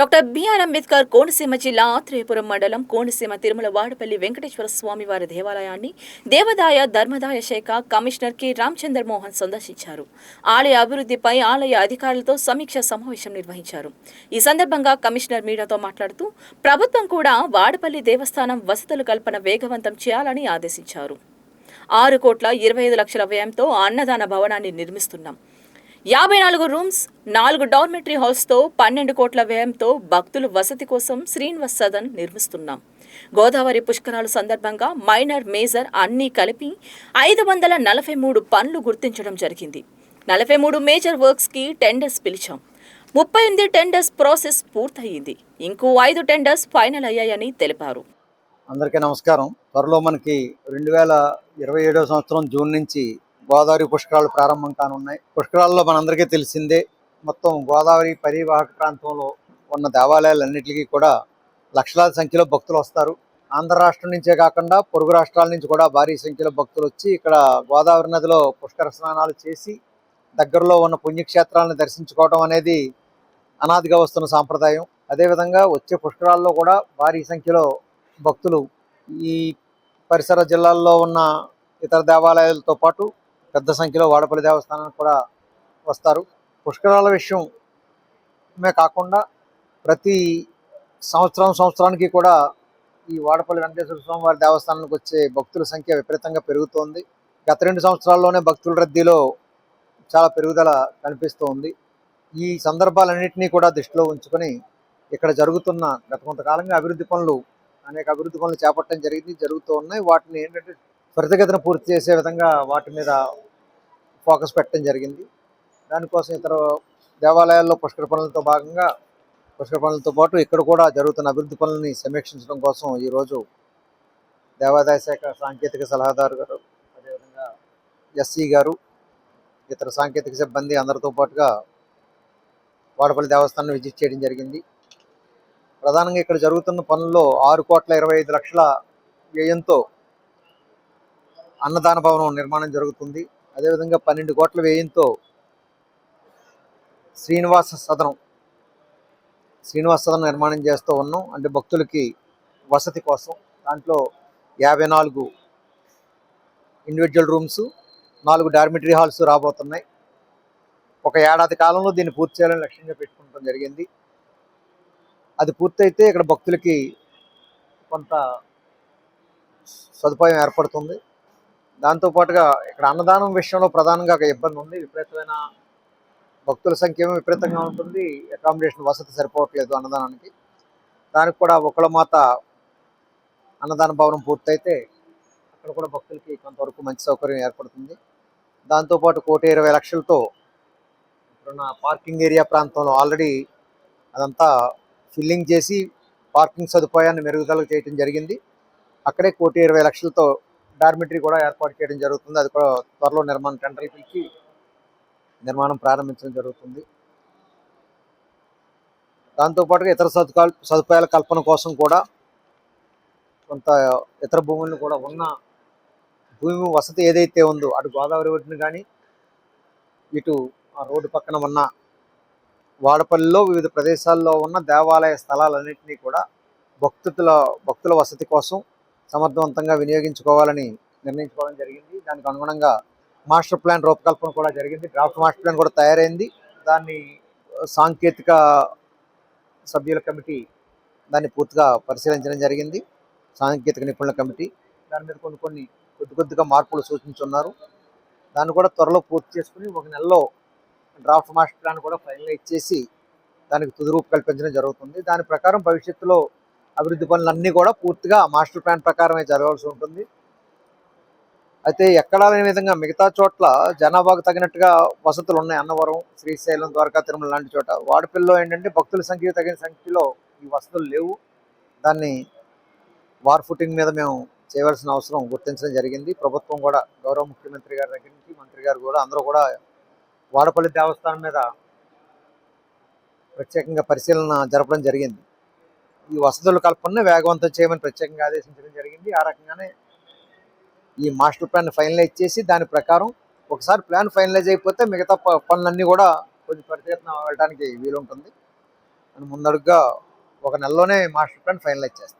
Doctor BR Ambedkar Konaseema జిల్లా ఆత్రేయపురం మండలం కోనసీమ తిరుమల వాడపల్లి వెంకటేశ్వర స్వామి వారి దేవాలయాన్ని దేవాదాయ ధర్మదాయ శాఖ కమిషనర్ కె రామచంద్ర మోహన్ సందర్శించారు. ఆలయ అభివృద్ధిపై ఆలయ అధికారులతో సమీక్ష సమావేశం నిర్వహించారు. ఈ సందర్భంగా కమిషనర్ మీడియాతో మాట్లాడుతూ ప్రభుత్వం కూడా వాడపల్లి దేవస్థానం వసతుల కల్పన వేగవంతం చేయాలని ఆదేశించారు. 6,25,00,000 వ్యయంతో అన్నదాన భవనాన్ని నిర్మిస్తున్నాం. 54 రూమ్స్, 4 డార్మెటరీ హాల్స్తో 12 కోట్ల వ్యయంతో భక్తుల వసతి కోసం శ్రీనివాస్ సదన్ నిర్మిస్తున్నాం. గోదావరి పుష్కరాల సందర్భంగా మైనర్, మేజర్ అన్నీ కలిపి 543 పనులు గుర్తించడం జరిగింది. 43 మేజర్ వర్క్స్కి టెండర్స్ పిలిచాం. 38 టెండర్స్ ప్రాసెస్ పూర్తయింది. ఇంకో 5 టెండర్స్ ఫైనల్ అయ్యాయని తెలిపారు. అందరికీ నమస్కారం. త్వరలో మనకి 2027 సంవత్సరం జూన్ నుంచి గోదావరి పుష్కరాలు ప్రారంభం కానున్నాయి. పుష్కరాల్లో మనందరికీ తెలిసిందే, మొత్తం గోదావరి పరివాహక ప్రాంతంలో ఉన్న దేవాలయాలన్నింటికి కూడా లక్షలాది సంఖ్యలో భక్తులు వస్తారు. ఆంధ్ర రాష్ట్రం నుంచే కాకుండా పొరుగు రాష్ట్రాల నుంచి కూడా భారీ సంఖ్యలో భక్తులు వచ్చి ఇక్కడ గోదావరి నదిలో పుష్కర స్నానాలు చేసి దగ్గరలో ఉన్న పుణ్యక్షేత్రాలను దర్శించుకోవడం అనేది అనాదిగా వస్తున్న సాంప్రదాయం. అదేవిధంగా వచ్చే పుష్కరాల్లో కూడా భారీ సంఖ్యలో భక్తులు ఈ పరిసర జిల్లాల్లో ఉన్న ఇతర దేవాలయాలతో పాటు పెద్ద సంఖ్యలో వాడపల్లి దేవస్థానానికి కూడా వస్తారు. పుష్కరాల విషయమే కాకుండా ప్రతి సంవత్సరానికి కూడా ఈ వాడపల్లి వెంకటేశ్వర స్వామి వారి దేవస్థానానికి వచ్చే భక్తుల సంఖ్య విపరీతంగా పెరుగుతోంది. గత 2 సంవత్సరాల్లోనే భక్తుల రద్దీలో చాలా పెరుగుదల కనిపిస్తోంది. ఈ సందర్భాలన్నింటినీ కూడా దృష్టిలో ఉంచుకొని ఇక్కడ జరుగుతున్న గత కొంతకాలంగా అనేక అభివృద్ధి పనులు చేపట్టడం జరుగుతూ ఉన్నాయి. వాటిని ఏంటంటే త్వరితగతిన పూర్తి చేసే విధంగా వాటి మీద ఫోకస్ పెట్టడం జరిగింది. దానికోసం ఇతర దేవాలయాల్లో పుష్కర పనులతో పాటు ఇక్కడ కూడా జరుగుతున్న అభివృద్ధి పనులని సమీక్షించడం కోసం ఈరోజు దేవాదాయ శాఖ సాంకేతిక సలహాదారు గారు, అదేవిధంగా ఎస్సీ గారు, ఇతర సాంకేతిక సిబ్బంది అందరితో పాటుగా వాడపల్లి దేవస్థానాన్ని విజిట్ చేయడం జరిగింది. ప్రధానంగా ఇక్కడ జరుగుతున్న పనుల్లో 6,25,00,000 వ్యయంతో అన్నదాన భవనం నిర్మాణం జరుగుతుంది. అదేవిధంగా 12 కోట్ల వ్యయంతో శ్రీనివాస సదనం నిర్మాణం చేస్తూ ఉన్నాం. అంటే భక్తులకి వసతి కోసం. దాంట్లో 54 ఇండివిజువల్ రూమ్స్, 4 డార్మిటరీ హాల్స్ రాబోతున్నాయి. ఒక ఏడాది కాలంలో దీన్ని పూర్తి చేయాలని లక్ష్యంగా పెట్టుకోవడం జరిగింది. అది పూర్తయితే ఇక్కడ భక్తులకి కొంత సదుపాయం ఏర్పడుతుంది. దాంతోపాటుగా ఇక్కడ అన్నదానం విషయంలో ప్రధానంగా ఒక ఇబ్బంది ఉంది. విపరీతమైన భక్తుల సంఖ్య విపరీతంగా ఉంటుంది. అకామిడేషన్ వసతి సరిపోవట్లేదు అన్నదానానికి. దానికి కూడా ఒకళమాత అన్నదాన భవనం పూర్తయితే అక్కడ కూడా భక్తులకి కొంతవరకు మంచి సౌకర్యం ఏర్పడుతుంది. దాంతోపాటు 1,20,00,000తో ఇప్పుడున్న పార్కింగ్ ఏరియా ప్రాంతంలో ఆల్రెడీ అదంతా ఫిల్లింగ్ చేసి పార్కింగ్ సదుపాయాన్ని మెరుగుదల చేయడం జరిగింది. అక్కడే 1,20,00,000తో డార్మిటరీ కూడా ఏర్పాటు చేయడం జరుగుతుంది. అది కూడా త్వరలో టెండర్లు పిలిచి నిర్మాణం ప్రారంభించడం జరుగుతుంది. దాంతోపాటుగా ఇతర సదుపాయాల కల్పన కోసం కూడా కొంత ఇతర భూములను కూడా ఉన్న భూమి వసతి ఏదైతే ఉందో అటు గోదావరి ఒడ్డును కానీ ఇటు ఆ రోడ్డు పక్కన ఉన్న వాడపల్లిలో వివిధ ప్రదేశాల్లో ఉన్న దేవాలయ స్థలాలన్నింటినీ కూడా భక్తుల వసతి కోసం సమర్థవంతంగా వినియోగించుకోవాలని నిర్ణయించుకోవడం జరిగింది. దానికి అనుగుణంగా మాస్టర్ ప్లాన్ రూపకల్పన కూడా జరిగింది. డ్రాఫ్ట్ మాస్టర్ ప్లాన్ కూడా తయారైంది. దాన్ని సాంకేతిక సభ్యుల కమిటీ దాన్ని పూర్తిగా పరిశీలించడం జరిగింది. సాంకేతిక నిపుణుల కమిటీ దాని మీద కొద్దిగా మార్పులు సూచించున్నారు. దాన్ని కూడా త్వరలో పూర్తి చేసుకుని 1 నెలలో డ్రాఫ్ట్ మాస్టర్ ప్లాన్ కూడా ఫైనలైజ్ చేసి దానికి తుది రూపు కల్పించడం జరుగుతుంది. దాని ప్రకారం భవిష్యత్తులో అభివృద్ధి పనులన్నీ కూడా పూర్తిగా మాస్టర్ ప్లాన్ ప్రకారమే జరగాల్సి ఉంటుంది. అయితే ఎక్కడా లేని విధంగా మిగతా చోట్ల జనాభాకు తగినట్టుగా వసతులు ఉన్నాయి. అన్నవరం, శ్రీశైలం, ద్వారకా, తిరుమల లాంటి చోట. వాడపల్లిలో ఏంటంటే భక్తుల సంఖ్య తగిన సంఖ్యలో ఈ వసతులు లేవు. దాన్ని వార్ ఫుటింగ్ మీద మేము చేయవలసిన అవసరం గుర్తించడం జరిగింది. ప్రభుత్వం కూడా గౌరవ ముఖ్యమంత్రి గారి దగ్గర నుంచి మంత్రి గారు కూడా అందరూ కూడా వాడపల్లి దేవస్థానం మీద ప్రత్యేకంగా పరిశీలన జరపడం జరిగింది. ఈ వసతుల కల్పనను వేగవంతం చేయమని ప్రత్యేకంగా ఆదేశించడం జరిగింది. ఆ రకంగానే ఈ మాస్టర్ ప్లాన్ ఫైనలైజ్ చేసి దాని ప్రకారం ఒకసారి ప్లాన్ ఫైనలైజ్ అయిపోతే మిగతా పనులన్నీ కూడా కొంచెం త్వరితగతిన వెళ్ళడానికి వీలుంటుంది. అని ముందడుగుగా ఒక నెలలోనే మాస్టర్ ప్లాన్ ఫైనలైజ్ చేస్తాం.